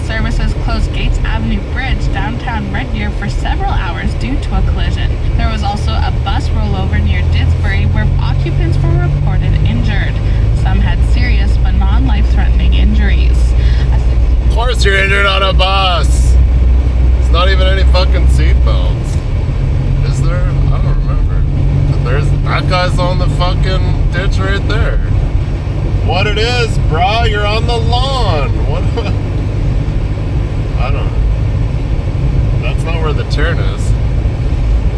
services closed Gates Avenue Bridge downtown Red Deer for several hours due to a collision. There was also a bus rollover near Didsbury where occupants were reported injured. Some had serious but non-life-threatening injuries. Of course you're injured on a bus! It's not even any fucking seatbelts. Is there? I don't remember. That guy's on the fucking ditch right there. What it is, brah, you're on the lawn. What? I don't know. That's not where the turn is.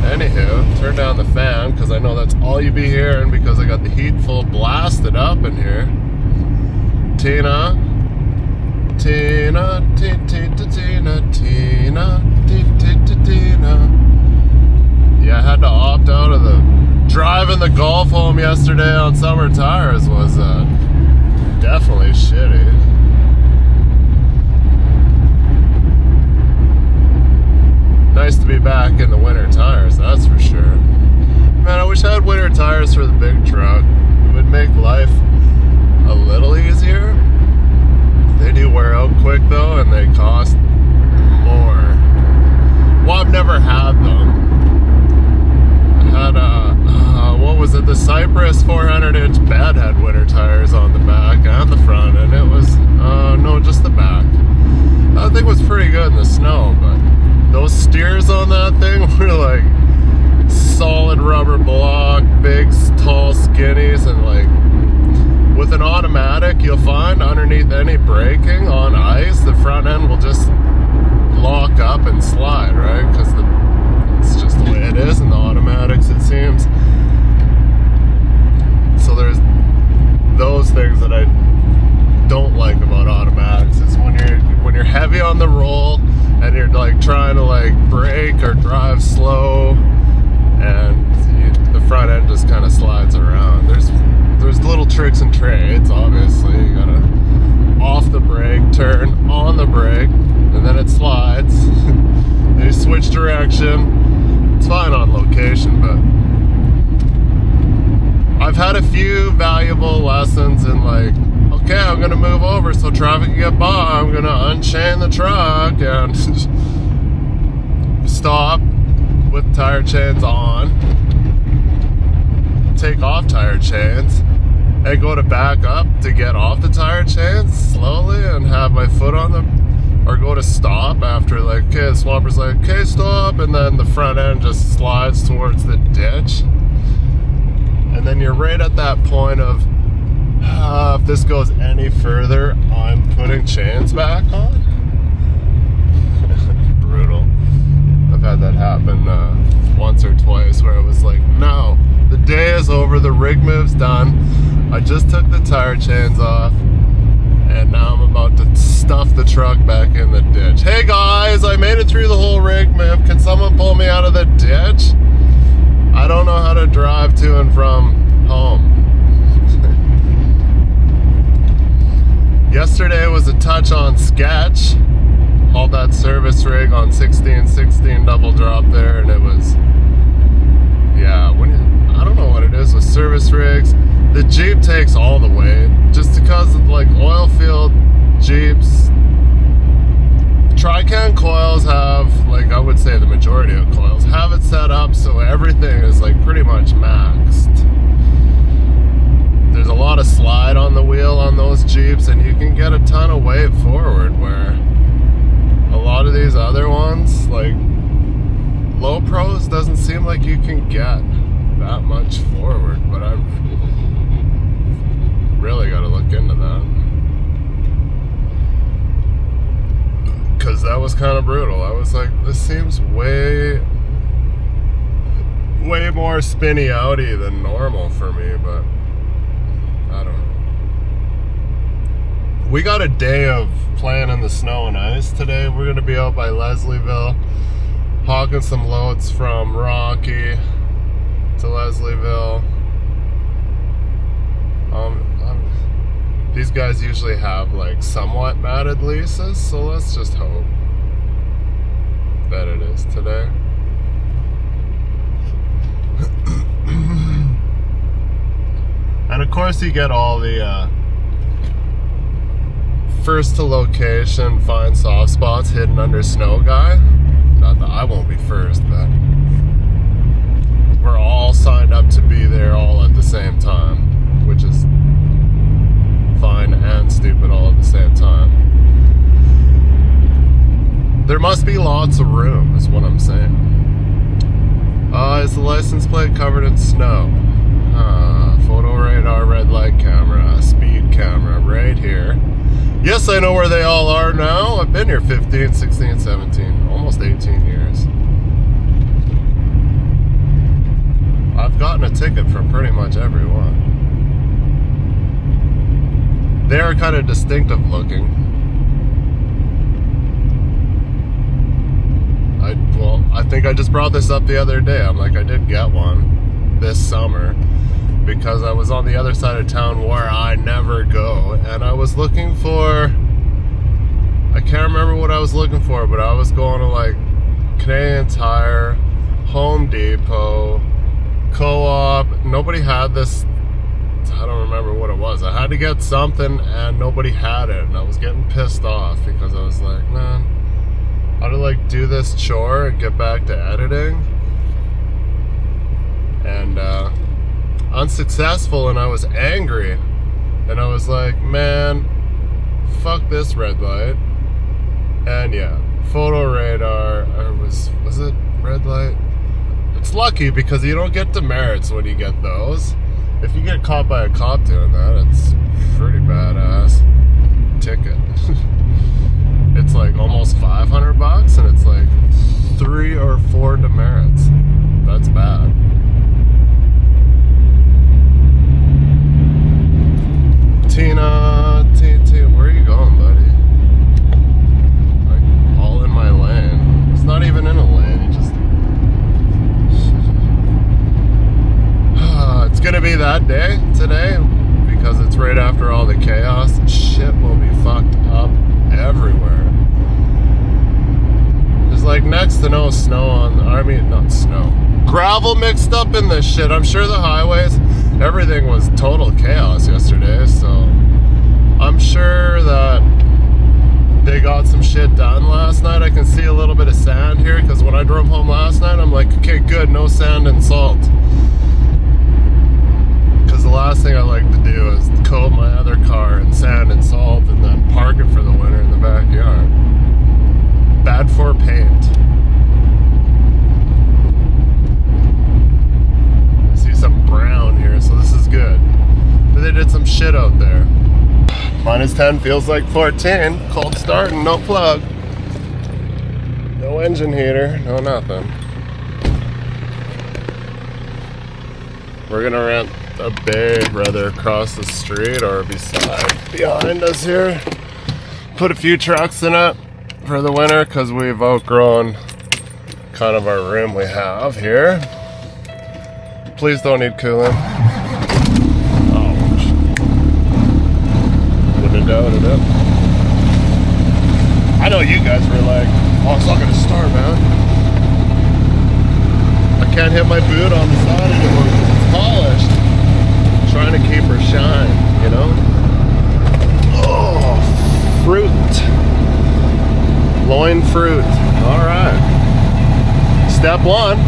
Anywho, turn down the fan because I know that's all you be hearing because I got the heat full blasted up in here. Tina, Tina, Tina, Tina, Tina, Tina. Yeah, I had to opt out of the driving the Golf home yesterday on summer tires was definitely shitty. Nice to be back in the winter tires, that's for sure. Man, I wish I had winter tires for the big truck. It would make life a little easier. They do wear out quick though, and they cost more. Well, I've never had them. I had what was it? The Cypress 400-inch bed had winter tires on the back and the front, and it was no, just the back. That thing was pretty good in the snow, but those steers on that thing were like solid rubber block, big, tall skinnies, and like with an automatic, you'll find underneath any braking on ice, the front end will just lock up and slide, right? Because it's just the way it is in the automatics, it seems. So there's those things that I don't like about automatics. It's when you're heavy on the roll and you're like trying to like brake or drive slow, and the front end just kind of slides around. There's little tricks and trades. Obviously, you gotta off the brake, turn on the brake, and then it slides. Then you switch direction. It's fine on location, but I've had a few valuable lessons in like, okay, I'm gonna move over so traffic can get by. I'm gonna unchain the truck and stop with tire chains on, take off tire chains, and go to back up to get off the tire chains slowly and have my foot on them, or go to stop after like, okay, the swamper's like, okay, stop, and then the front end just slides towards the ditch. And then you're right at that point of, if this goes any further, I'm putting chains back on. Brutal. I've had that happen once or twice where it was like, no, the day is over, the rig move's done. I just took the tire chains off, and now I'm about to stuff the truck back in the ditch. Hey guys, I made it through the whole rig move. Can someone pull me out of the ditch? I don't know how to drive to and from home. Yesterday was a touch on sketch. Hauled that service rig on 16 double drop there, and it was, yeah, I don't know what it is with service rigs. The Jeep takes all the weight, just because of like oil field Jeeps. Tri-can coils have, like I would say the majority of coils, have it set up so everything is like pretty much maxed. There's a lot of slide on the wheel on those Jeeps, and you can get a ton of weight forward, where a lot of these other ones, like low pros, doesn't seem like you can get that much forward, but I've really got to look into that. Because that was kind of brutal. I was like, this seems way more spinny outy than normal for me, but I don't know. We got a day of playing in the snow and ice today. We're going to be out by Leslieville, hawking some loads from Rocky to Leslieville. These guys usually have like somewhat matted leases, so let's just hope that it is today. And of course you get all the first to location, find soft spots hidden under snow guy. Not that I won't be first, but we're all signed up to be there all at the same time, which is fine and stupid all at the same time. There must be lots of room, is what I'm saying. Is the license plate covered in snow? Photo radar, red light camera, speed camera, right here. Yes, I know where they all are now. I've been here 15, 16, 17, almost 18 years. I've gotten a ticket from pretty much everyone. They are kind of distinctive looking. I think I just brought this up the other day. I'm like, I did get one this summer because I was on the other side of town where I never go, and I was looking for, I can't remember what I was looking for, but I was going to like Canadian Tire, Home Depot, Co-op. Nobody had this. I don't remember what it was. I had to get something and nobody had it, and I was getting pissed off because I was like, man, how to like do this chore and get back to editing, and unsuccessful, and I was angry, and I was like, man, fuck this red light. And yeah, photo radar, or was it red light? It's lucky because you don't get demerits when you get those. If you get caught by a cop doing that, it's pretty badass ticket. It's like almost $500, and it's like 3 or 4 demerits. That's bad. Tina, where are you going, buddy? Like, all in my lane. It's not even in a lane, you just... It's gonna be that day today, because it's right after all the chaos. Shit will be fucked up everywhere. There's like next to no snow on, not snow, gravel mixed up in this shit. I'm sure the highways, everything was total chaos yesterday, so I'm sure that they got some shit done last night. I can see a little bit of sand here, because when I drove home last night, I'm like, okay, good, no sand and salt. Because the last thing I like to do is coat my other car in sand and salt and then park it for the winter in the backyard. Bad for paint. I see some brown here, so this is good. But they did some shit out there. -10 feels like 14. Cold start and no plug. No engine heater, no nothing. We're gonna rent a bay rather across the street or behind us here. Put a few trucks in it for the winter because we've outgrown kind of our room we have here. Please don't need coolant. Ouch. Wouldn't have doubted it. I know you guys were like, oh, it's not gonna start, man. I can't hit my boot on the side anymore because it's polished. Trying to keep her shine, you know? Oh, fruit. Loin fruit. All right. Step 1.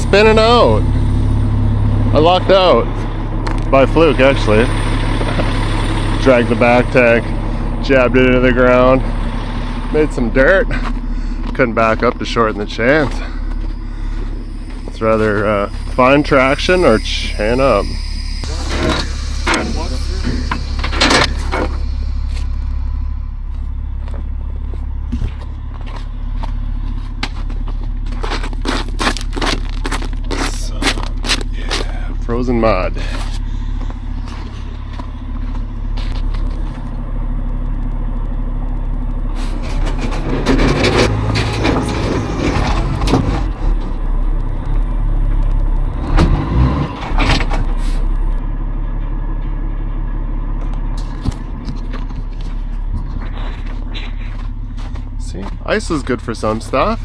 spinning out. I locked out. By fluke, actually. Dragged the back tank, jabbed it into the ground, made some dirt. Couldn't back up to shorten the chance. It's rather find traction or chain up. Frozen mud. See, ice is good for some stuff.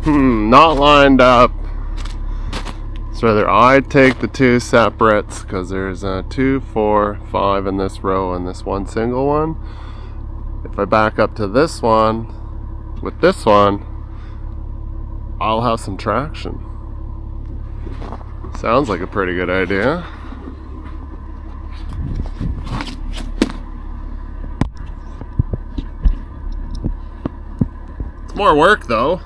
Not lined up. So rather I take the two separates because there's 2, 4, 5 in this row and this one single one. If I back up to this one with this one, I'll have some traction. Sounds like a pretty good idea. It's more work though.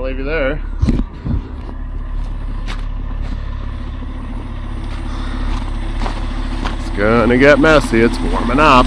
leave you there. It's gonna get messy. It's warming up.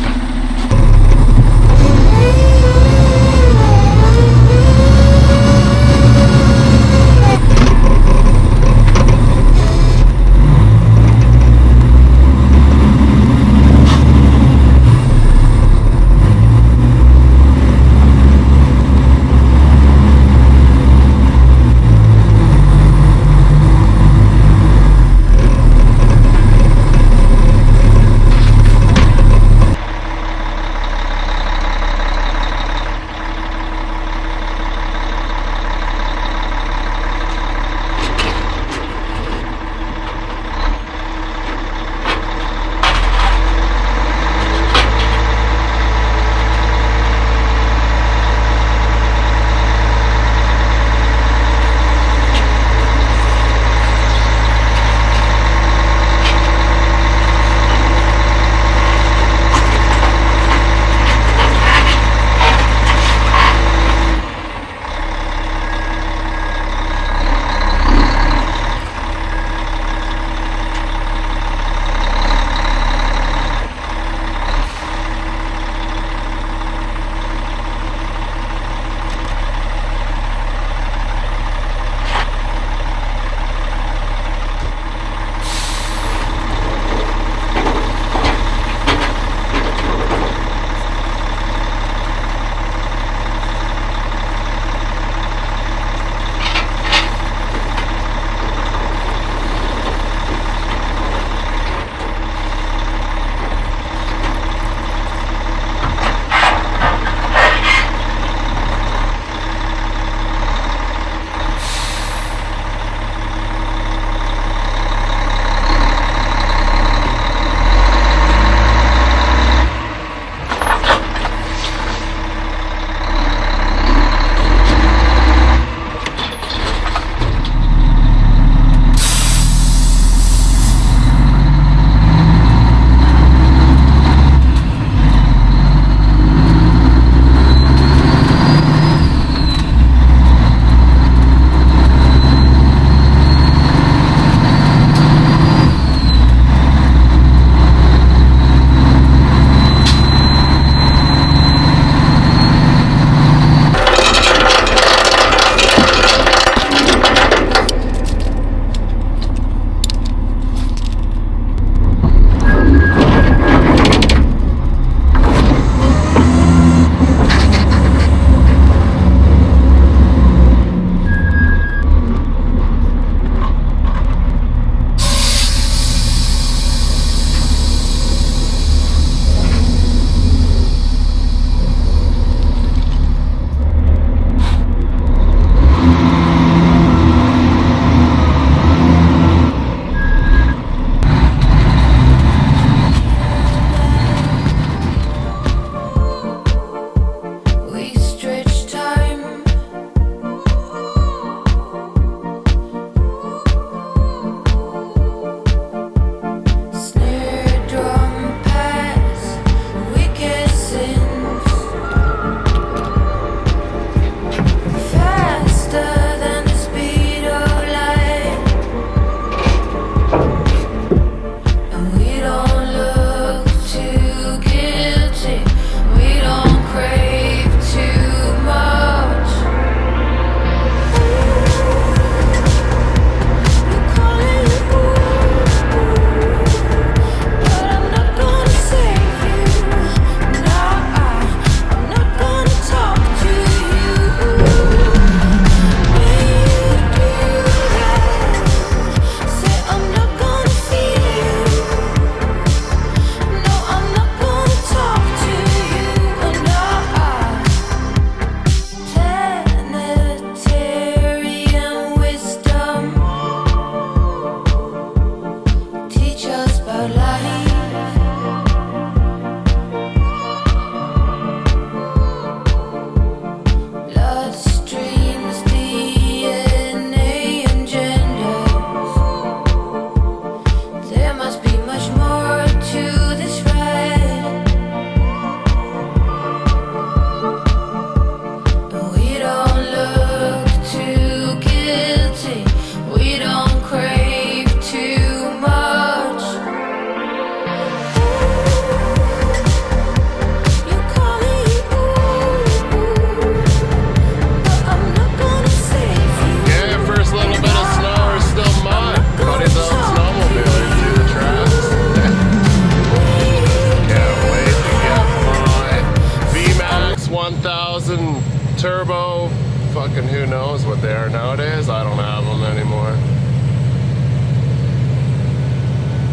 2000 turbo, fucking who knows what they are nowadays. I don't have them anymore.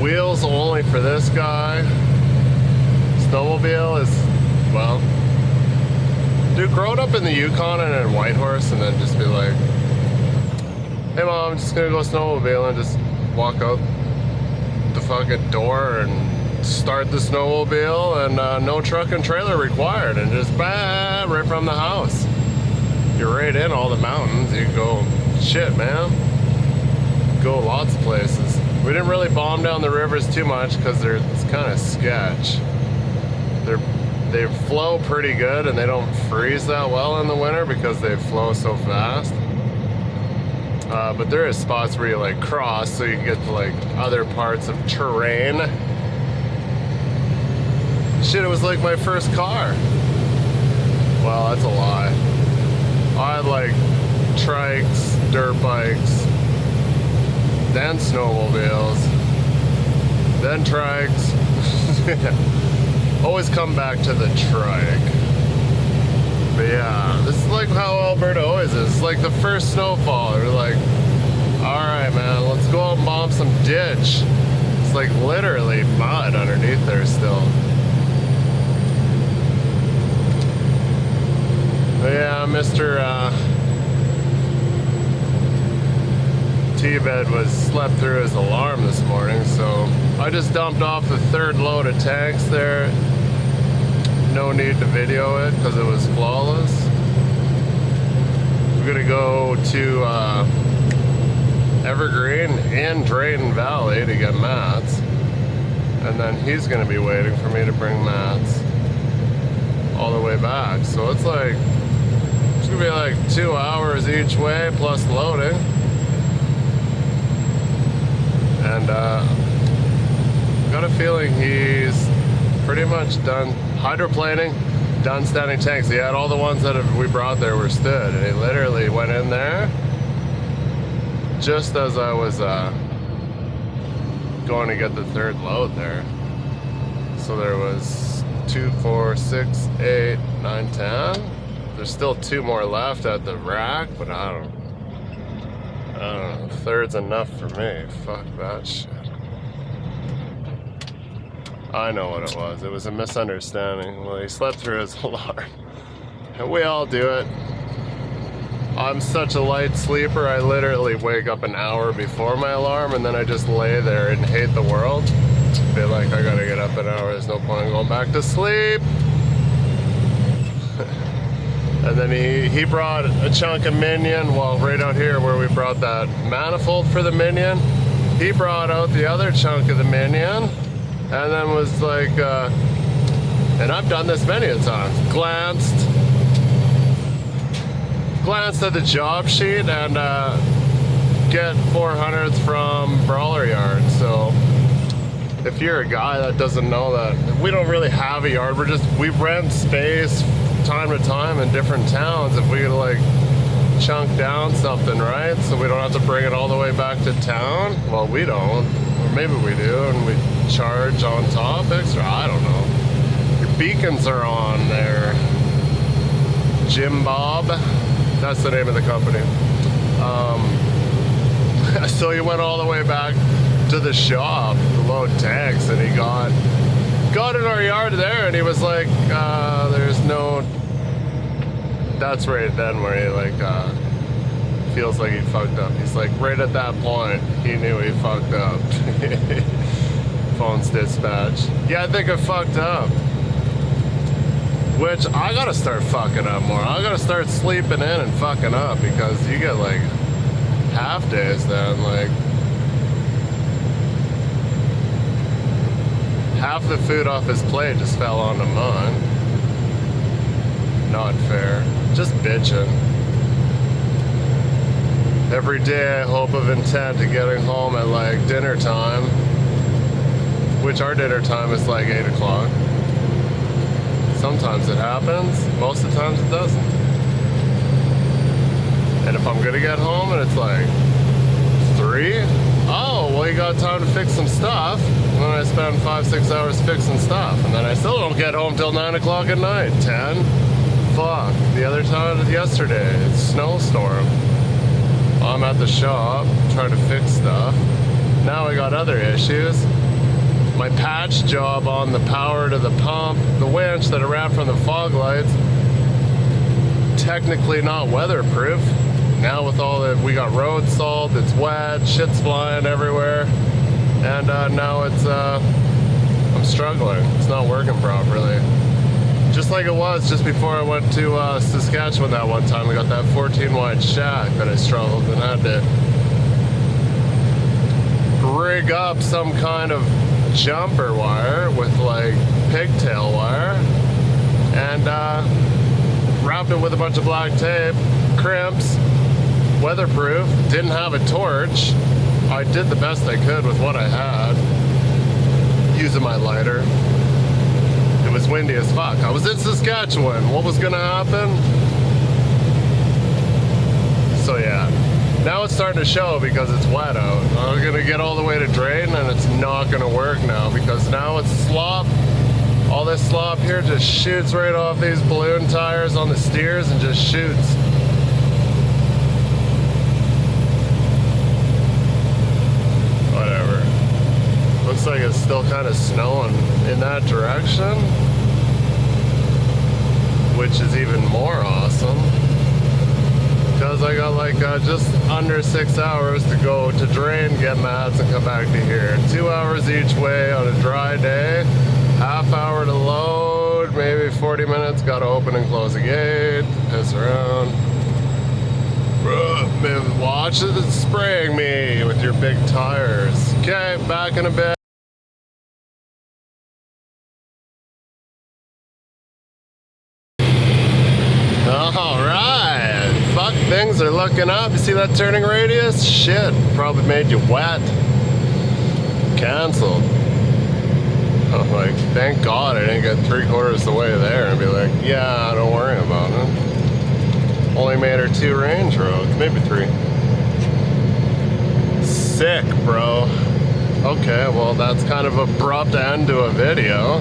Wheels only for this guy. Snowmobile is, well, dude, growing up in the Yukon and in Whitehorse and then just be like, hey mom, I'm just gonna go snowmobiling, just walk out the fucking door and start the snowmobile and no truck and trailer required, and just bam, right from the house. You're right in all the mountains. You go, shit man, go lots of places. We didn't really bomb down the rivers too much because it's kind of sketch. They flow pretty good and they don't freeze that well in the winter because they flow so fast. But there is spots where you like cross so you can get to like other parts of terrain. Shit, it was like my first car. Well, that's a lie. I had like trikes, dirt bikes, then snowmobiles, then trikes. Always come back to the trike. But yeah, this is like how Alberta always is. It's like the first snowfall. We're like, alright man, let's go out and bomb some ditch. It's like literally mud underneath there still. But yeah, Mr. T-bed was slept through his alarm this morning, so I just dumped off the third load of tanks there. No need to video it because it was flawless. We're gonna go to Evergreen and Drayton Valley to get mats, and then he's gonna be waiting for me to bring mats all the way back. So it's like, it's gonna be like 2 hours each way plus loading. And got a feeling he's pretty much done hydroplaning, done standing tanks. He had all the ones that we brought there were stood, and he literally went in there just as I was going to get the third load there. So there was 2, 4, 6, 8, 9, 10. There's still 2 more left at the rack, but I don't know, third's enough for me. Fuck that shit. I know what it was. It was a misunderstanding. Well, he slept through his alarm. And we all do it. I'm such a light sleeper, I literally wake up an hour before my alarm and then I just lay there and hate the world. Be like, I gotta get up an hour, there's no point in going back to sleep. And then he brought a chunk of Minion, well, right out here where we brought that manifold for the Minion. He brought out the other chunk of the Minion, and then was like, and I've done this many a time, glanced at the job sheet and get 400th from Brawler Yard. So if you're a guy that doesn't know that, we don't really have a yard, we rent space time to time in different towns if we could like chunk down something, right? So we don't have to bring it all the way back to town. Well, we don't, or maybe we do, and we charge on top extra. I don't know. Your beacons are on there. Jim Bob, that's the name of the company. So he went all the way back to the shop to load tanks, and he got in our yard there, and he was like, there's no, that's right then where he like feels like he fucked up. He's like, right at that point he knew he fucked up. Phone's dispatch. Yeah, I think I fucked up, which I gotta start fucking up more. I gotta start sleeping in and fucking up, because you get like half days then, like half the food off his plate just fell onto mine. Not fair. Just bitching. Every day I hope of intent to getting home at like dinner time, which our dinner time is like 8 o'clock. Sometimes it happens, most of the times it doesn't. And if I'm gonna get home and it's like 3, oh, well, you got time to fix some stuff. And then I spend 5-6 hours fixing stuff, and then I still don't get home till 9 o'clock at night. 10, fuck. The other time, yesterday, it's snowstorm. I'm at the shop trying to fix stuff. Now I got other issues. My patch job on the power to the pump, the winch that I ran from the fog lights, technically not weatherproof. Now with all that, we got road salt, it's wet, shit's flying everywhere. And now it's, I'm struggling. It's not working properly. Just like it was just before I went to Saskatchewan that one time. I got that 14 wide shack that I struggled and had to rig up some kind of jumper wire with like pigtail wire and wrapped it with a bunch of black tape, crimps, weatherproof, didn't have a torch. I did the best I could with what I had, using my lighter. It was windy as fuck. I was in Saskatchewan. What was gonna happen? So yeah, now it's starting to show because it's wet out. I'm gonna get all the way to drain and it's not gonna work now because now it's slop. All this slop here just shoots right off these balloon tires on the steers and just shoots. Whatever. Looks like it's still kind of snowing in that direction, which is even more awesome because I got like just under 6 hours to go to drain, get mats, and come back to here. 2 hours each way on a dry day, half hour to load, maybe 40 minutes, gotta open and close the gate, piss around. Watch it spraying me with your big tires. Okay, back in a bit. Alright, fuck, things are looking up. You see that turning radius? Shit, probably made you wet. Cancelled. I'm like, thank God I didn't get 3/4 the way there and be like, yeah, don't worry about it. Only made her 2 range roads, maybe 3. Sick, bro. Okay, well that's kind of abrupt end to a video.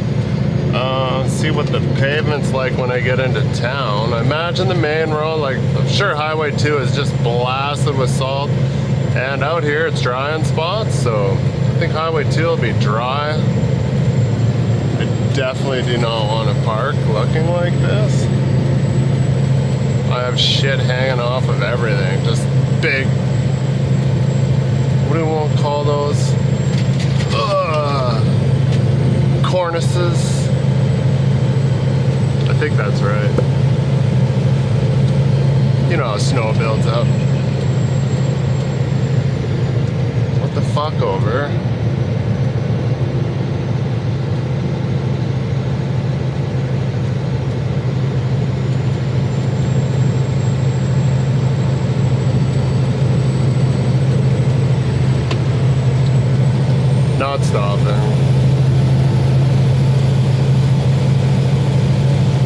See what the pavement's like when I get into town. I imagine the main road, like I'm sure Highway 2 is just blasted with salt, and out here it's dry in spots, so I think Highway 2 will be dry. I definitely do not want to park looking like this. I have shit hanging off of everything, just big, what do we want to call those? Cornices. I think that's right. You know how snow builds up. What the fuck over? Not stopping.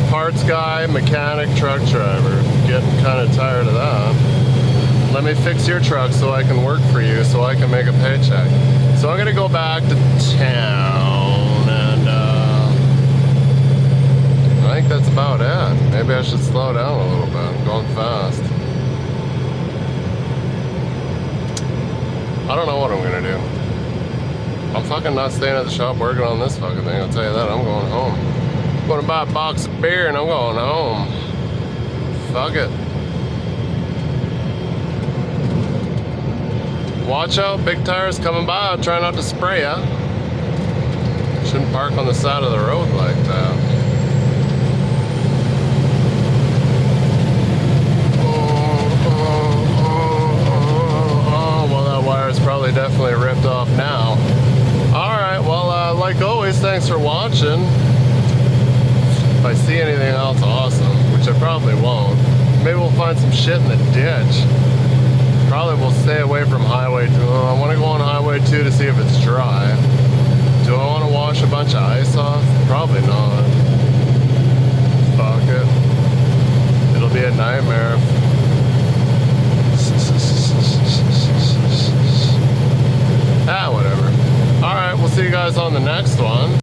Parts guy, mechanic, truck driver. Getting kind of tired of that. Let me fix your truck so I can work for you, so I can make a paycheck. So I'm gonna go back to town, and I think that's about it. Maybe I should slow down a little bit. I'm going fast. I don't know what I'm gonna do. I'm fucking not staying at the shop working on this fucking thing, I'll tell you that. I'm going home. I'm gonna buy a box of beer and I'm going home. Fuck it. Watch out, big tires coming by. Try not to spray ya. Shouldn't park on the side of the road like that. Oh, well that wire's probably definitely ripped off now. Alright, well, like always, thanks for watching. If I see anything else awesome, which I probably won't, maybe we'll find some shit in the ditch. Probably we'll stay away from Highway 2. I want to go on Highway 2 to see if it's dry. Do I want to wash a bunch of ice off? Probably not. Fuck it. It'll be a nightmare. Whatever. Alright, we'll see you guys on the next one.